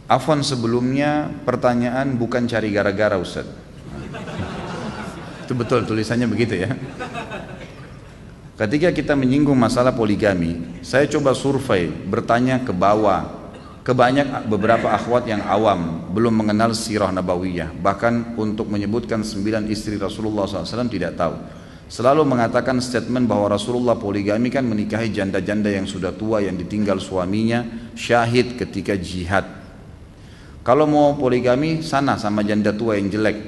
Afwan sebelumnya pertanyaan bukan cari gara-gara Ustaz. Itu betul tulisannya begitu ya. Ketika kita menyinggung masalah poligami, saya coba survei, bertanya ke bawah, ke beberapa akhwat yang awam, belum mengenal sirah nabawiyah, bahkan untuk menyebutkan 9 istri Rasulullah SAW tidak tahu. Selalu mengatakan statement bahwa Rasulullah poligami kan menikahi janda-janda yang sudah tua yang ditinggal suaminya syahid ketika jihad. Kalau mau poligami sana sama janda tua yang jelek,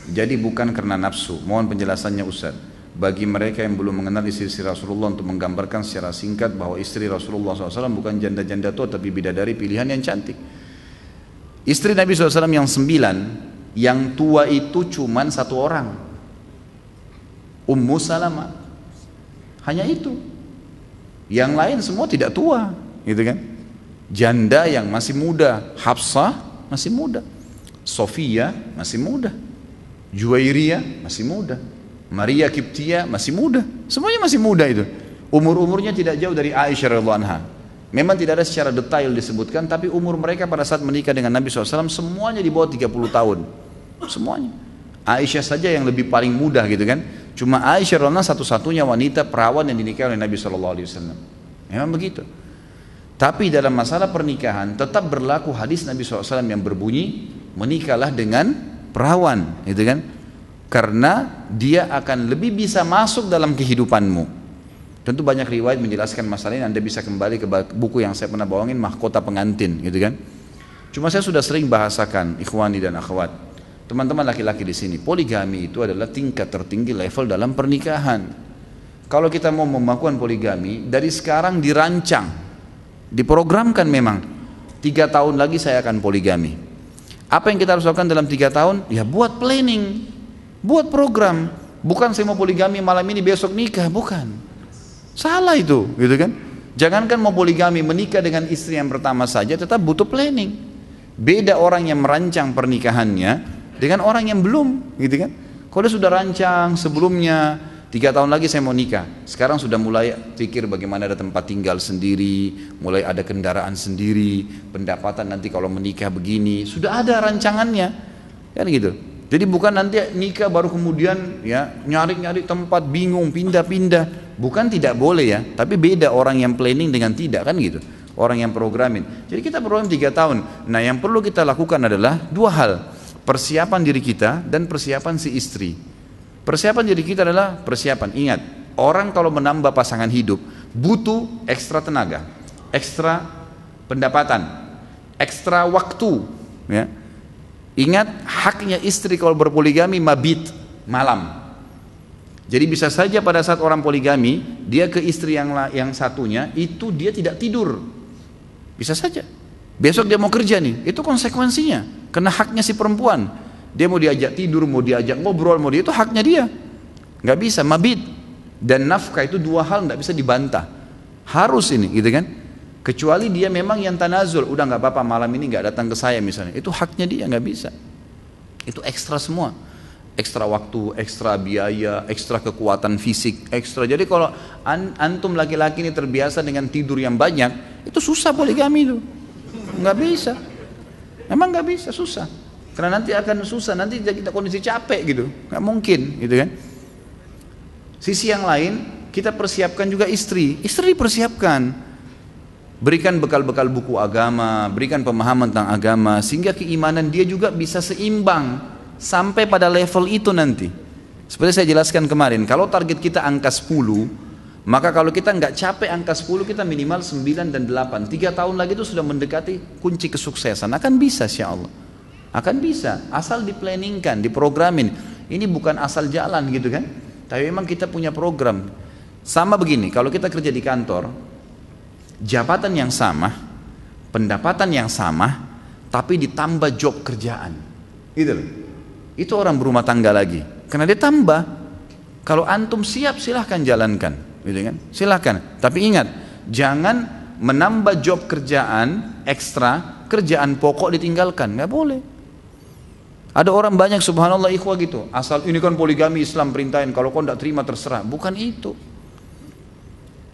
jadi bukan karena nafsu. Mohon penjelasannya Ustaz, bagi mereka yang belum mengenal istri Rasulullah, untuk menggambarkan secara singkat bahwa istri Rasulullah SAW bukan janda-janda tua tapi bidadari pilihan yang cantik. Istri Nabi SAW yang 9, yang tua itu cuman 1 orang, Ummu Salamah, hanya itu. Yang lain semua tidak tua, gitu kan? Janda yang masih muda, Hafsah masih muda, Sofia masih muda, Juwairiyah masih muda, Maria Kiptia masih muda, semuanya masih muda itu. Umur-umurnya tidak jauh dari Aisyah radhiyallahu anha. Memang tidak ada secara detail disebutkan, tapi umur mereka pada saat menikah dengan Nabi SAW semuanya di bawah 30 tahun, semuanya. Aisyah saja yang lebih paling muda gitu kan. Cuma Aisyah radhiyallahu anha satu-satunya wanita perawan yang dinikahi oleh Nabi SAW. Memang begitu. Tapi dalam masalah pernikahan tetap berlaku hadis Nabi SAW yang berbunyi, menikahlah dengan perawan, gitu kan? Karena dia akan lebih bisa masuk dalam kehidupanmu. Tentu banyak riwayat menjelaskan masalah ini. Anda bisa kembali ke buku yang saya pernah bawain, Mahkota Pengantin, gitu kan? Cuma saya sudah sering bahasakan, ikhwani dan akhwat, teman-teman laki-laki di sini, poligami itu adalah tingkat tertinggi level dalam pernikahan. Kalau kita mau melakukan poligami, dari sekarang dirancang, diprogramkan memang 3 tahun lagi saya akan poligami. Apa yang kita harus lakukan dalam 3 tahun? Ya buat planning, buat program. Bukan saya mau poligami malam ini besok nikah, bukan. Salah itu, gitu kan? Jangankan mau poligami, menikah dengan istri yang pertama saja tetap butuh planning. Beda orang yang merancang pernikahannya dengan orang yang belum, gitu kan? Kalau dia sudah rancang sebelumnya, 3 tahun lagi saya mau nikah, sekarang sudah mulai pikir bagaimana ada tempat tinggal sendiri, mulai ada kendaraan sendiri, pendapatan nanti kalau menikah begini, sudah ada rancangannya, kan gitu. Jadi bukan nanti nikah baru kemudian ya nyari-nyari tempat, bingung, pindah-pindah. Bukan tidak boleh ya, tapi beda orang yang planning dengan tidak, kan gitu. Orang yang programin. Jadi kita program 3 tahun. Nah yang perlu kita lakukan adalah 2 hal. Persiapan diri kita dan persiapan si istri. Persiapan diri kita adalah persiapan. Ingat, orang kalau menambah pasangan hidup butuh ekstra tenaga, ekstra pendapatan, ekstra waktu. Ya. Ingat, haknya istri kalau berpoligami mabit, malam. Jadi bisa saja pada saat orang poligami, dia ke istri yang satunya itu dia tidak tidur. Bisa saja. Besok dia mau kerja nih, itu konsekuensinya. Karena haknya si perempuan, dia mau diajak tidur, mau diajak ngobrol, mau itu haknya dia, nggak bisa mabit. Dan nafkah itu 2 hal nggak bisa dibantah, harus ini, gitu kan? Kecuali dia memang yang tanazul, udah nggak apa-apa malam ini nggak datang ke saya misalnya, itu haknya dia, nggak bisa. Itu ekstra semua, ekstra waktu, ekstra biaya, ekstra kekuatan fisik, ekstra. Jadi kalau antum laki-laki ini terbiasa dengan tidur yang banyak, itu susah poligami itu, nggak bisa. Emang nggak bisa, susah. Karena nanti akan susah, nanti kita kondisi capek gitu, nggak mungkin, gitu kan? Sisi yang lain, kita persiapkan juga istri dipersiapkan, berikan bekal-bekal buku agama, berikan pemahaman tentang agama, sehingga keimanan dia juga bisa seimbang sampai pada level itu nanti. Seperti saya jelaskan kemarin, kalau target kita angka 10, maka kalau kita nggak capek angka 10, kita minimal 9 dan 8. 3 tahun lagi itu sudah mendekati kunci kesuksesan. Akan bisa insya Allah. Akan bisa, asal diplanningkan, diprogramin. Ini bukan asal jalan gitu kan. Tapi memang kita punya program. Sama begini, kalau kita kerja di kantor, jabatan yang sama, pendapatan yang sama, tapi ditambah job kerjaan. Gitu loh. Itu orang berumah tangga lagi. Karena dia tambah. Kalau antum siap, silahkan jalankan. Gitu kan? Silahkan, tapi ingat, jangan menambah job kerjaan ekstra, kerjaan pokok ditinggalkan, nggak boleh. Ada orang banyak subhanallah ikhwah gitu, asal ini kan poligami Islam perintahin, kalau kau tidak terima terserah. Bukan itu.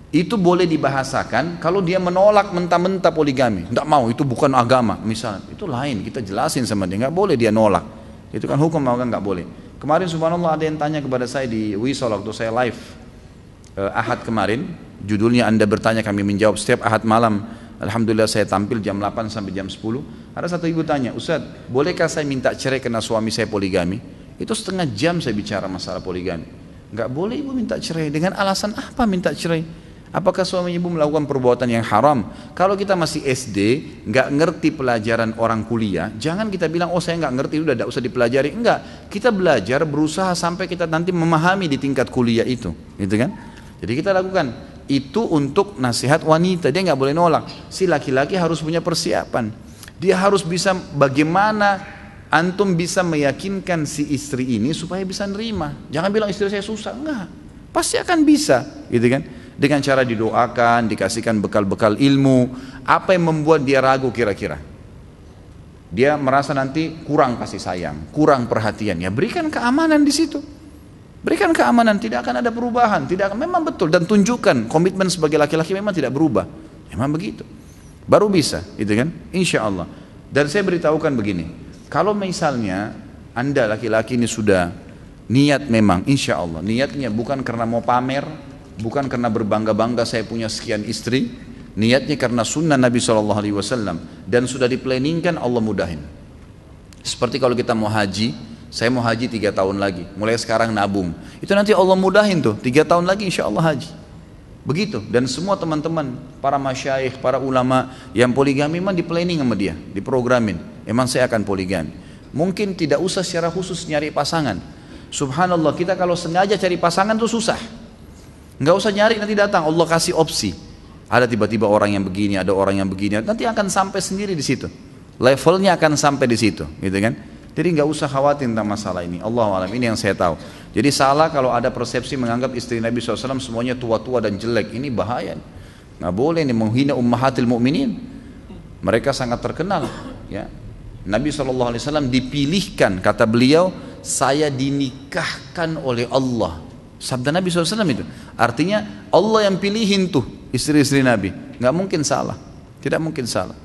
Itu boleh dibahasakan kalau dia menolak mentah-mentah poligami, tidak mau, itu bukan agama misalnya, itu lain, kita jelasin sama dia, nggak boleh dia nolak, itu kan hukum agama, nggak boleh. Kemarin subhanallah ada yang tanya kepada saya di Wisol waktu saya live Ahad kemarin, judulnya Anda Bertanya Kami Menjawab, setiap Ahad malam alhamdulillah saya tampil jam 8 sampai jam 10. Ada satu ibu tanya, Ustaz, bolehkah saya minta cerai karena suami saya poligami? Itu setengah jam saya bicara masalah poligami. Nggak boleh ibu minta cerai, dengan alasan apa minta cerai? Apakah suami ibu melakukan perbuatan yang haram? Kalau kita masih SD, nggak ngerti pelajaran orang kuliah, jangan kita bilang, oh saya nggak ngerti, udah tidak usah dipelajari. Enggak, kita belajar, berusaha sampai kita nanti memahami di tingkat kuliah itu, gitu kan? Jadi kita lakukan itu untuk nasihat wanita, dia nggak boleh nolak. Si laki-laki harus punya persiapan, dia harus bisa bagaimana antum bisa meyakinkan si istri ini supaya bisa nerima. Jangan bilang istri saya susah, enggak, pasti akan bisa, gitu kan? Dengan cara didoakan, dikasihkan bekal-bekal ilmu. Apa yang membuat dia ragu kira-kira? Dia merasa nanti kurang kasih sayang, kurang perhatian, ya berikan keamanan di situ. Berikan keamanan, tidak akan ada perubahan, tidak akan, memang betul, dan tunjukkan komitmen sebagai laki-laki memang tidak berubah. Memang begitu. Baru bisa, gitu kan? Insya Allah. Dan saya beritahukan begini, kalau misalnya Anda laki-laki ini sudah niat memang, insya Allah, niatnya bukan karena mau pamer, bukan karena berbangga-bangga saya punya sekian istri, niatnya karena sunnah Nabi SAW, dan sudah diplanningkan, Allah mudahin. Seperti kalau kita mau haji, saya mau haji 3 tahun lagi, mulai sekarang nabung, itu nanti Allah mudahin tuh, 3 tahun lagi insya Allah haji. Begitu, dan semua teman-teman, para masyayikh, para ulama yang poligami memang di planning sama dia, diprogramin, emang saya akan poligami. Mungkin tidak usah secara khusus nyari pasangan. Subhanallah, kita kalau sengaja cari pasangan tuh susah. Nggak usah nyari, nanti datang, Allah kasih opsi. Ada tiba-tiba orang yang begini, ada orang yang begini, nanti akan sampai sendiri di situ. Levelnya akan sampai di situ, gitu kan? Jadi nggak usah khawatir tentang masalah ini. Allahu a'lam, ini yang saya tahu. Jadi salah kalau ada persepsi menganggap istri Nabi SAW semuanya tua-tua dan jelek. Ini bahaya. Nggak boleh ini menghina ummahatil mu'minin. Mereka sangat terkenal. Ya. Nabi SAW dipilihkan, kata beliau, saya dinikahkan oleh Allah. Sabda Nabi SAW itu. Artinya Allah yang pilihin tuh istri-istri Nabi. Nggak mungkin salah. Tidak mungkin salah.